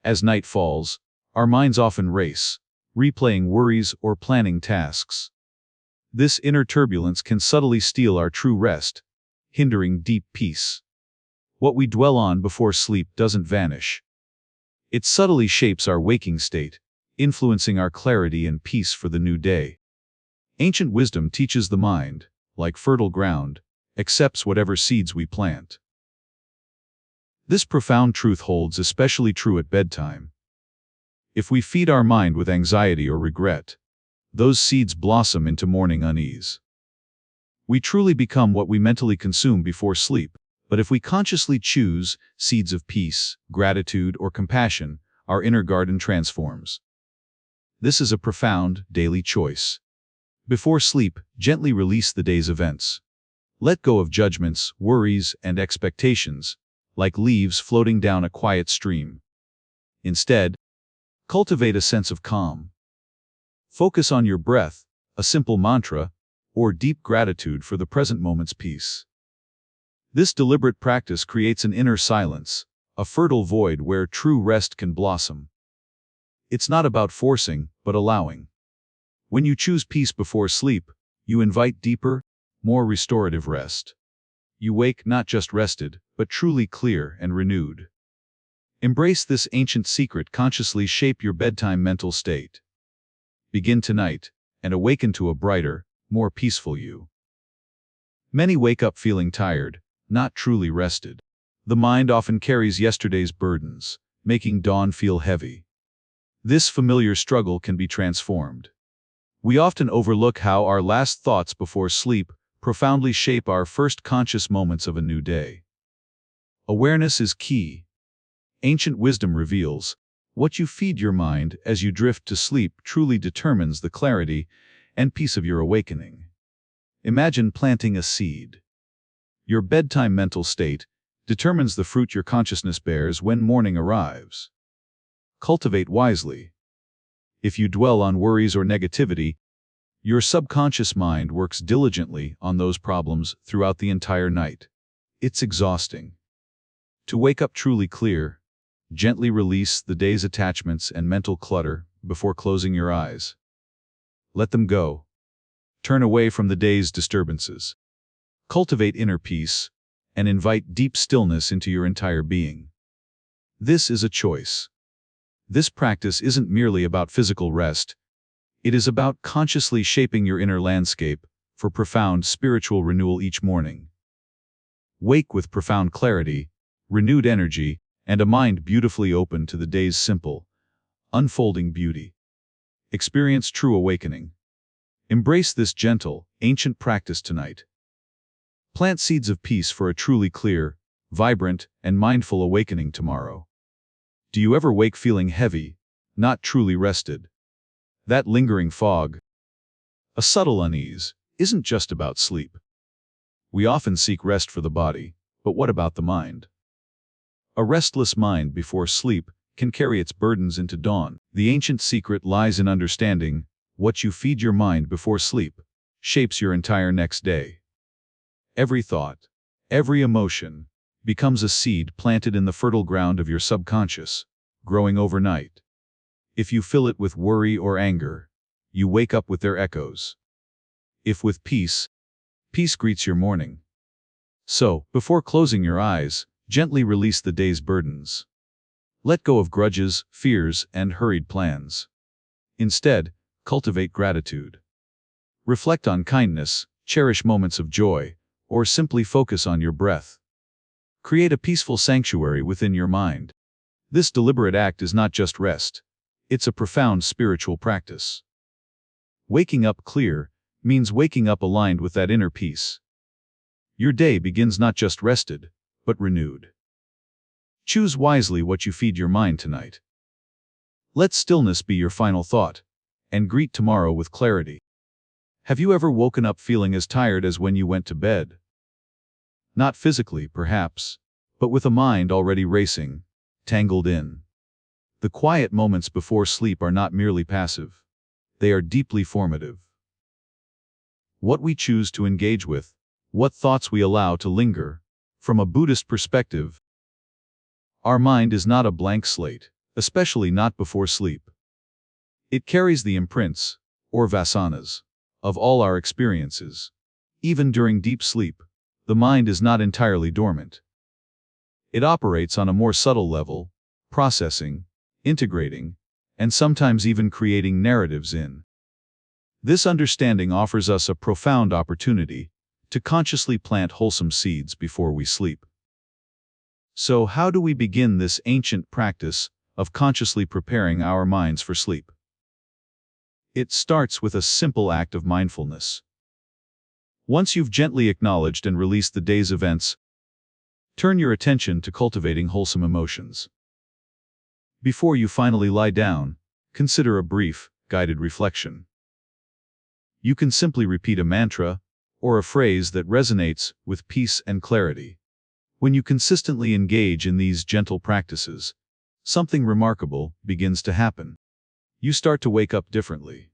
As night falls, our minds often race, replaying worries or planning tasks. This inner turbulence can subtly steal our true rest, hindering deep peace. What we dwell on before sleep doesn't vanish. It subtly shapes our waking state, influencing our clarity and peace for the new day. Ancient wisdom teaches the mind, like fertile ground, accepts whatever seeds we plant. This profound truth holds especially true at bedtime. If we feed our mind with anxiety or regret, those seeds blossom into morning unease. We truly become what we mentally consume before sleep, but if we consciously choose seeds of peace, gratitude, or compassion, our inner garden transforms. This is a profound, daily choice. Before sleep, gently release the day's events. Let go of judgments, worries, and expectations, like leaves floating down a quiet stream. Instead, cultivate a sense of calm. Focus on your breath, a simple mantra, or deep gratitude for the present moment's peace. This deliberate practice creates an inner silence, a fertile void where true rest can blossom. It's not about forcing, but allowing. When you choose peace before sleep, you invite deeper, more restorative rest. You wake not just rested, but truly clear and renewed. Embrace this ancient secret, consciously shape your bedtime mental state. Begin tonight, and awaken to a brighter, more peaceful you. Many wake up feeling tired, not truly rested. The mind often carries yesterday's burdens, making dawn feel heavy. This familiar struggle can be transformed. We often overlook how our last thoughts before sleep profoundly shape our first conscious moments of a new day. Awareness is key. Ancient wisdom reveals, what you feed your mind as you drift to sleep truly determines the clarity and peace of your awakening. Imagine planting a seed. Your bedtime mental state determines the fruit your consciousness bears when morning arrives. Cultivate wisely. If you dwell on worries or negativity, your subconscious mind works diligently on those problems throughout the entire night. It's exhausting. To wake up truly clear, gently release the day's attachments and mental clutter before closing your eyes. Let them go. Turn away from the day's disturbances. Cultivate inner peace, and invite deep stillness into your entire being. This is a choice. This practice isn't merely about physical rest. It is about consciously shaping your inner landscape for profound spiritual renewal each morning. Wake with profound clarity, renewed energy, and a mind beautifully open to the day's simple, unfolding beauty. Experience true awakening. Embrace this gentle, ancient practice tonight. Plant seeds of peace for a truly clear, vibrant, and mindful awakening tomorrow. Do you ever wake feeling heavy, not truly rested? That lingering fog, a subtle unease, isn't just about sleep. We often seek rest for the body, but what about the mind? A restless mind before sleep can carry its burdens into dawn. The ancient secret lies in understanding what you feed your mind before sleep shapes your entire next day. Every thought, every emotion, becomes a seed planted in the fertile ground of your subconscious, growing overnight. If you fill it with worry or anger, you wake up with their echoes. If with peace, peace greets your morning. So, before closing your eyes, gently release the day's burdens. Let go of grudges, fears, and hurried plans. Instead, cultivate gratitude. Reflect on kindness, cherish moments of joy, or simply focus on your breath. Create a peaceful sanctuary within your mind. This deliberate act is not just rest. It's a profound spiritual practice. Waking up clear means waking up aligned with that inner peace. Your day begins not just rested, but renewed. Choose wisely what you feed your mind tonight. Let stillness be your final thought, and greet tomorrow with clarity. Have you ever woken up feeling as tired as when you went to bed? Not physically, perhaps, but with a mind already racing, tangled in. The quiet moments before sleep are not merely passive. They are deeply formative. What we choose to engage with, what thoughts we allow to linger. From a Buddhist perspective, our mind is not a blank slate. especially not before sleep. It carries the imprints, or Vasanas, of all our experiences. Even during deep sleep, the mind is not entirely dormant. It operates on a more subtle level, processing, integrating, and sometimes even creating narratives in. This understanding offers us a profound opportunity to consciously plant wholesome seeds before we sleep. So how do we begin this ancient practice of consciously preparing our minds for sleep? It starts with a simple act of mindfulness. Once you've gently acknowledged and released the day's events, turn your attention to cultivating wholesome emotions. Before you finally lie down, consider a brief, guided reflection. You can simply repeat a mantra or a phrase that resonates with peace and clarity. When you consistently engage in these gentle practices, something remarkable begins to happen. You start to wake up differently.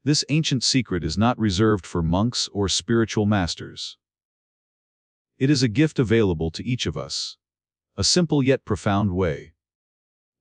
This ancient secret is not reserved for monks or spiritual masters. It is a gift available to each of us. A simple yet profound way.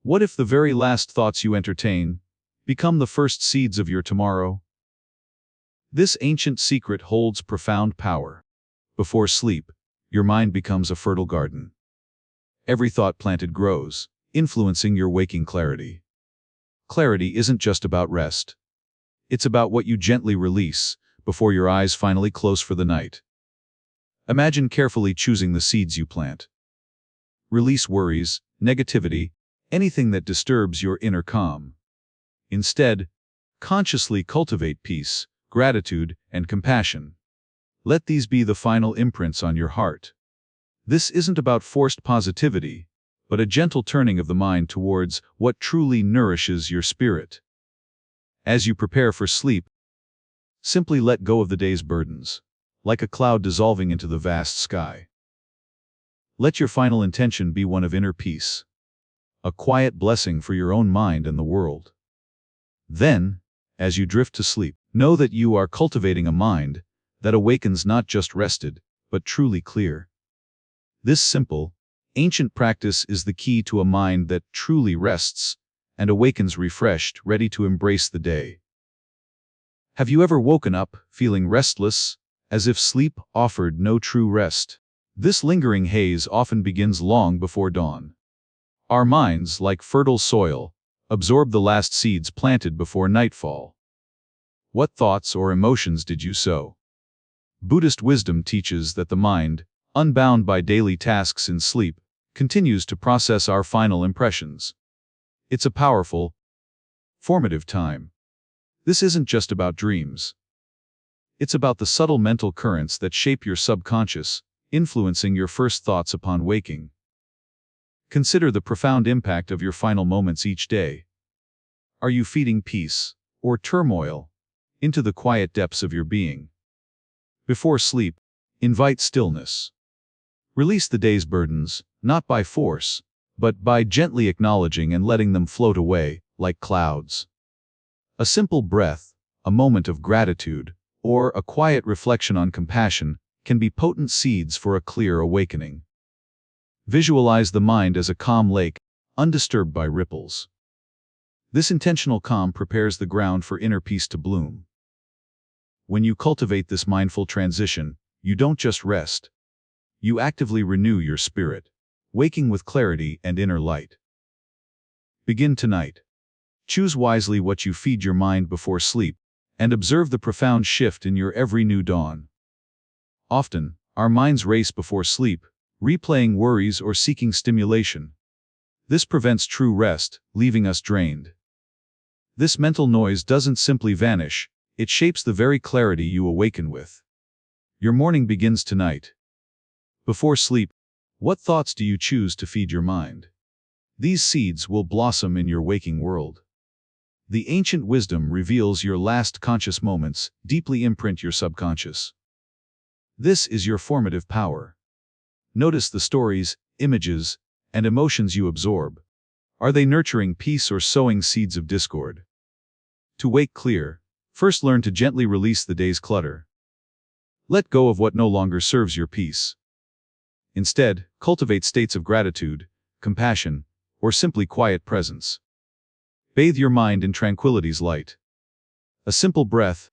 What if the very last thoughts you entertain become the first seeds of your tomorrow? This ancient secret holds profound power. Before sleep, your mind becomes a fertile garden. Every thought planted grows, influencing your waking clarity. Clarity isn't just about rest. It's about what you gently release before your eyes finally close for the night. Imagine carefully choosing the seeds you plant. Release worries, negativity, anything that disturbs your inner calm. Instead, consciously cultivate peace, gratitude, and compassion. Let these be the final imprints on your heart. This isn't about forced positivity, but a gentle turning of the mind towards what truly nourishes your spirit. As you prepare for sleep, simply let go of the day's burdens, like a cloud dissolving into the vast sky. Let your final intention be one of inner peace, a quiet blessing for your own mind and the world. Then, as you drift to sleep, know that you are cultivating a mind that awakens not just rested, but truly clear. This simple, ancient practice is the key to a mind that truly rests and awakens refreshed, ready to embrace the day. Have you ever woken up feeling restless, as if sleep offered no true rest? This lingering haze often begins long before dawn. Our minds, like fertile soil, absorb the last seeds planted before nightfall. What thoughts or emotions did you sow? Buddhist wisdom teaches that the mind, unbound by daily tasks in sleep, continues to process our final impressions. It's a powerful, formative time. This isn't just about dreams. It's about the subtle mental currents that shape your subconscious, influencing your first thoughts upon waking. Consider the profound impact of your final moments each day. Are you feeding peace, or turmoil, into the quiet depths of your being? Before sleep, invite stillness. Release the day's burdens, not by force, but by gently acknowledging and letting them float away, like clouds. A simple breath, a moment of gratitude, or a quiet reflection on compassion can be potent seeds for a clear awakening. Visualize the mind as a calm lake, undisturbed by ripples. This intentional calm prepares the ground for inner peace to bloom. When you cultivate this mindful transition, you don't just rest. You actively renew your spirit, waking with clarity and inner light. Begin tonight. Choose wisely what you feed your mind before sleep, and observe the profound shift in your every new dawn. Often, our minds race before sleep, replaying worries or seeking stimulation. This prevents true rest, leaving us drained. This mental noise doesn't simply vanish, it shapes the very clarity you awaken with. Your morning begins tonight. Before sleep, what thoughts do you choose to feed your mind? These seeds will blossom in your waking world. The ancient wisdom reveals your last conscious moments, deeply imprint your subconscious. This is your formative power. Notice the stories, images, and emotions you absorb. Are they nurturing peace or sowing seeds of discord? To wake clear, first learn to gently release the day's clutter. Let go of what no longer serves your peace. Instead, cultivate states of gratitude, compassion, or simply quiet presence. Bathe your mind in tranquility's light. A simple breath,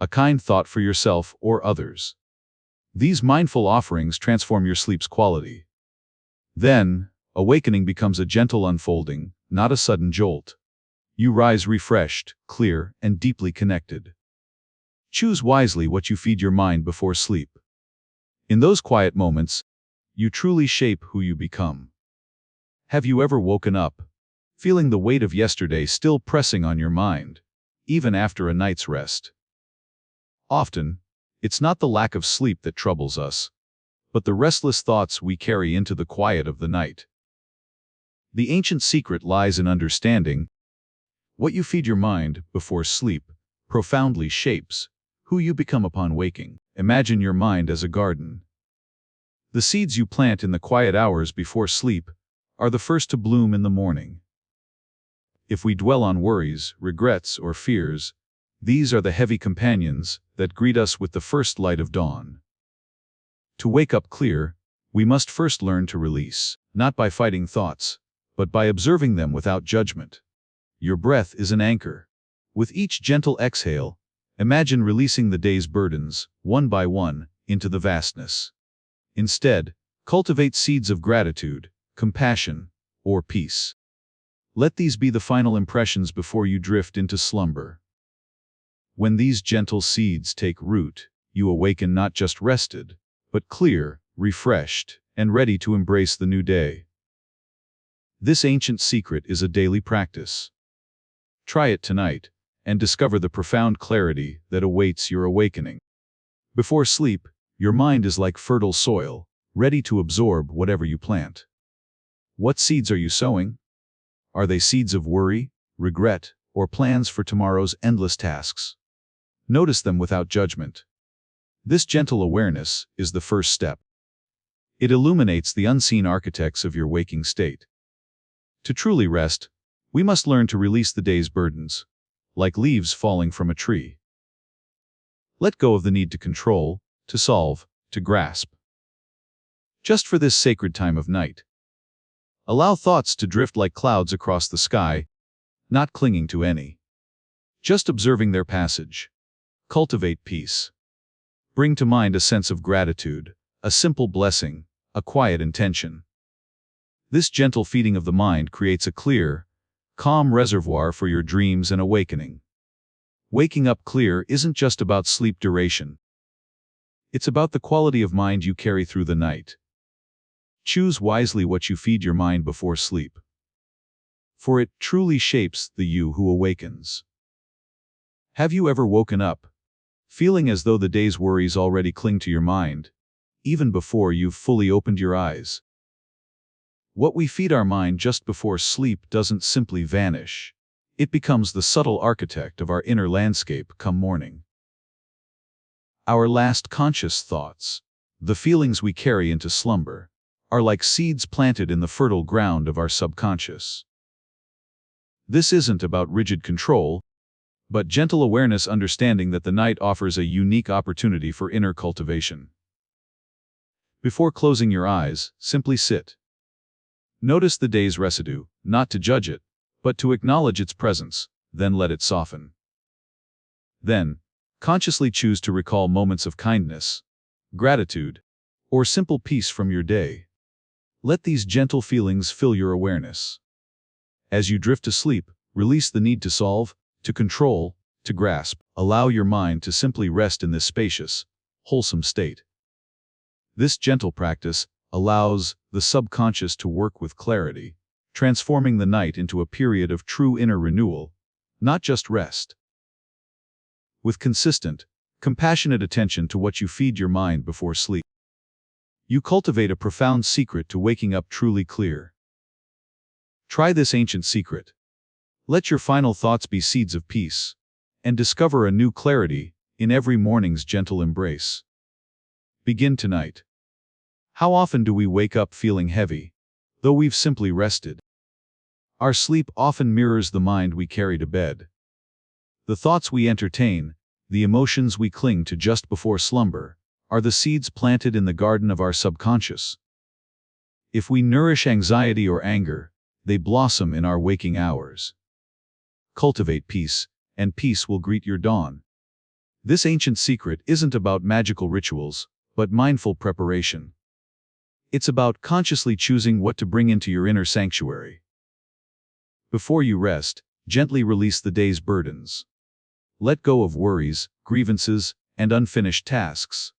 a kind thought for yourself or others. These mindful offerings transform your sleep's quality. Then, awakening becomes a gentle unfolding, not a sudden jolt. You rise refreshed, clear, and deeply connected. Choose wisely what you feed your mind before sleep. In those quiet moments, you truly shape who you become. Have you ever woken up, feeling the weight of yesterday still pressing on your mind, even after a night's rest? Often, it's not the lack of sleep that troubles us, but the restless thoughts we carry into the quiet of the night. The ancient secret lies in understanding what you feed your mind before sleep profoundly shapes who you become upon waking. Imagine your mind as a garden. The seeds you plant in the quiet hours before sleep are the first to bloom in the morning. If we dwell on worries, regrets, or fears, these are the heavy companions that greet us with the first light of dawn. To wake up clear, we must first learn to release, not by fighting thoughts, but by observing them without judgment. Your breath is an anchor. With each gentle exhale, imagine releasing the day's burdens, one by one, into the vastness. Instead, cultivate seeds of gratitude, compassion, or peace. Let these be the final impressions before you drift into slumber. When these gentle seeds take root, you awaken not just rested, but clear, refreshed, and ready to embrace the new day. This ancient secret is a daily practice. Try it tonight, and discover the profound clarity that awaits your awakening. Before sleep, your mind is like fertile soil, ready to absorb whatever you plant. What seeds are you sowing? Are they seeds of worry, regret, or plans for tomorrow's endless tasks? Notice them without judgment. This gentle awareness is the first step. It illuminates the unseen architects of your waking state. To truly rest, we must learn to release the day's burdens, like leaves falling from a tree. Let go of the need to control, to solve, to grasp. Just for this sacred time of night, allow thoughts to drift like clouds across the sky, not clinging to any. Just observing their passage. Cultivate peace. Bring to mind a sense of gratitude, a simple blessing, a quiet intention. This gentle feeding of the mind creates a clear, calm reservoir for your dreams and awakening. Waking up clear isn't just about sleep duration. It's about the quality of mind you carry through the night. Choose wisely what you feed your mind before sleep, for it truly shapes the you who awakens. Have you ever woken up, feeling as though the day's worries already cling to your mind, even before you've fully opened your eyes? What we feed our mind just before sleep doesn't simply vanish. It becomes the subtle architect of our inner landscape come morning. Our last conscious thoughts, the feelings we carry into slumber, are like seeds planted in the fertile ground of our subconscious. This isn't about rigid control, but gentle awareness, understanding that the night offers a unique opportunity for inner cultivation. Before closing your eyes, simply sit. Notice the day's residue, not to judge it, but to acknowledge its presence, then let it soften. Then, consciously choose to recall moments of kindness, gratitude, or simple peace from your day. Let these gentle feelings fill your awareness. As you drift to sleep, release the need to solve, to control, to grasp. Allow your mind to simply rest in this spacious, wholesome state. This gentle practice allows the subconscious to work with clarity, transforming the night into a period of true inner renewal, not just rest. With consistent, compassionate attention to what you feed your mind before sleep, you cultivate a profound secret to waking up truly clear. Try this ancient secret. Let your final thoughts be seeds of peace, and discover a new clarity in every morning's gentle embrace. Begin tonight. How often do we wake up feeling heavy, though we've simply rested? Our sleep often mirrors the mind we carry to bed. The thoughts we entertain, the emotions we cling to just before slumber, are the seeds planted in the garden of our subconscious. If we nourish anxiety or anger, They blossom in our waking hours. Cultivate peace, and peace will greet your dawn. This ancient secret isn't about magical rituals, but mindful preparation. It's about consciously choosing what to bring into your inner sanctuary. Before you rest, gently release the day's burdens. Let go of worries, grievances, and unfinished tasks.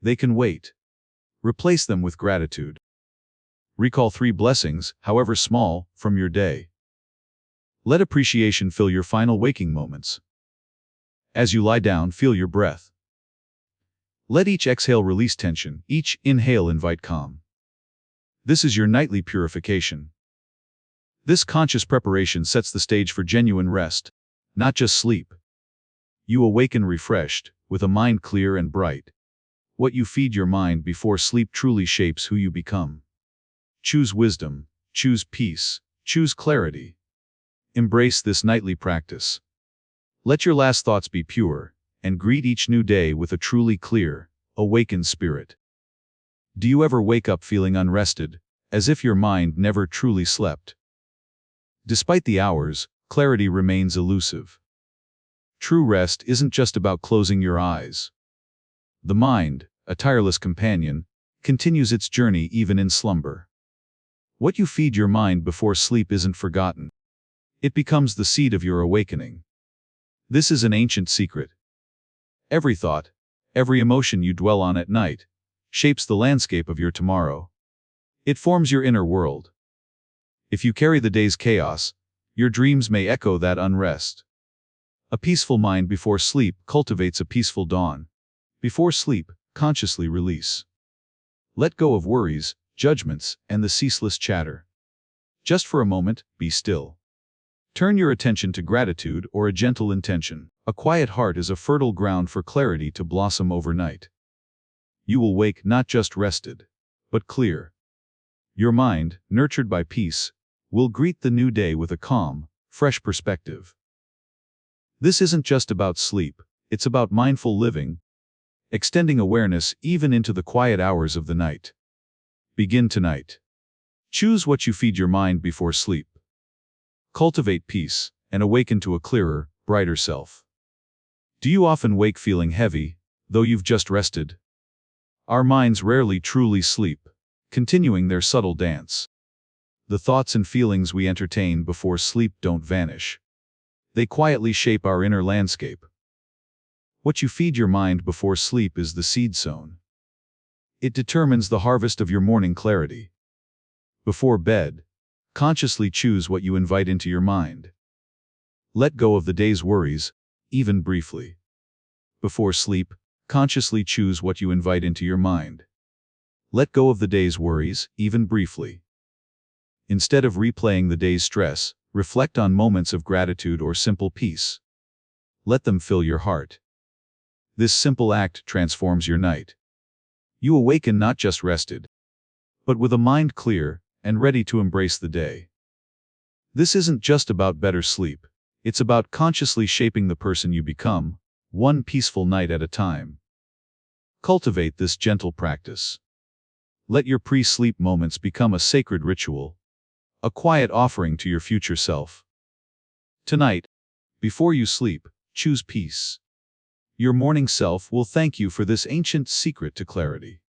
They can wait. Replace them with gratitude. Recall 3 blessings, however small, from your day. Let appreciation fill your final waking moments. As you lie down, feel your breath. Let each exhale release tension, each inhale invite calm. This is your nightly purification. This conscious preparation sets the stage for genuine rest, not just sleep. You awaken refreshed, with a mind clear and bright. What you feed your mind before sleep truly shapes who you become. Choose wisdom, choose peace, choose clarity. Embrace this nightly practice. Let your last thoughts be pure, and greet each new day with a truly clear, awakened spirit. Do you ever wake up feeling unrested, as if your mind never truly slept? Despite the hours, clarity remains elusive. True rest isn't just about closing your eyes. The mind, a tireless companion, continues its journey even in slumber. What you feed your mind before sleep isn't forgotten. It becomes the seed of your awakening. This is an ancient secret. Every thought, every emotion you dwell on at night, shapes the landscape of your tomorrow. It forms your inner world. If you carry the day's chaos, your dreams may echo that unrest. A peaceful mind before sleep cultivates a peaceful dawn. Before sleep, consciously release. Let go of worries, judgments, and the ceaseless chatter. Just for a moment, be still. Turn your attention to gratitude or a gentle intention. A quiet heart is a fertile ground for clarity to blossom overnight. You will wake not just rested, but clear. Your mind, nurtured by peace, will greet the new day with a calm, fresh perspective. This isn't just about sleep, it's about mindful living, extending awareness even into the quiet hours of the night. Begin tonight. Choose what you feed your mind before sleep. Cultivate peace, and awaken to a clearer, brighter self. Do you often wake feeling heavy, though you've just rested? Our minds rarely truly sleep, continuing their subtle dance. The thoughts and feelings we entertain before sleep don't vanish. They quietly shape our inner landscape. What you feed your mind before sleep is the seed sown. It determines the harvest of your morning clarity. Before bed, consciously choose what you invite into your mind. Let go of the day's worries, even briefly. Before sleep, consciously choose what you invite into your mind. Let go of the day's worries, even briefly. Instead of replaying the day's stress, reflect on moments of gratitude or simple peace. Let them fill your heart. This simple act transforms your night. You awaken not just rested, but with a mind clear and ready to embrace the day. This isn't just about better sleep, it's about consciously shaping the person you become, one peaceful night at a time. Cultivate this gentle practice. Let your pre-sleep moments become a sacred ritual, a quiet offering to your future self. Tonight, before you sleep, choose peace. Your morning self will thank you for this ancient secret to clarity.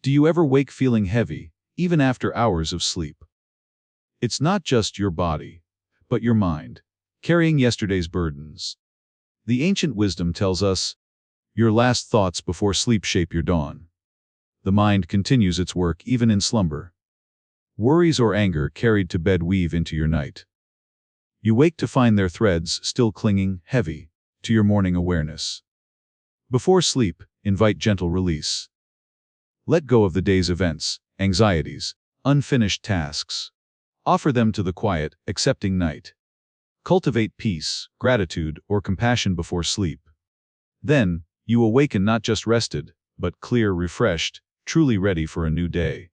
Do you ever wake feeling heavy, even after hours of sleep? It's not just your body, but your mind, carrying yesterday's burdens. The ancient wisdom tells us, your last thoughts before sleep shape your dawn. The mind continues its work even in slumber. Worries or anger carried to bed weave into your night. You wake to find their threads still clinging, heavy, to your morning awareness. Before sleep, invite gentle release. Let go of the day's events, anxieties, unfinished tasks. Offer them to the quiet, accepting night. Cultivate peace, gratitude, or compassion before sleep. Then, you awaken not just rested, but clear, refreshed, truly ready for a new day.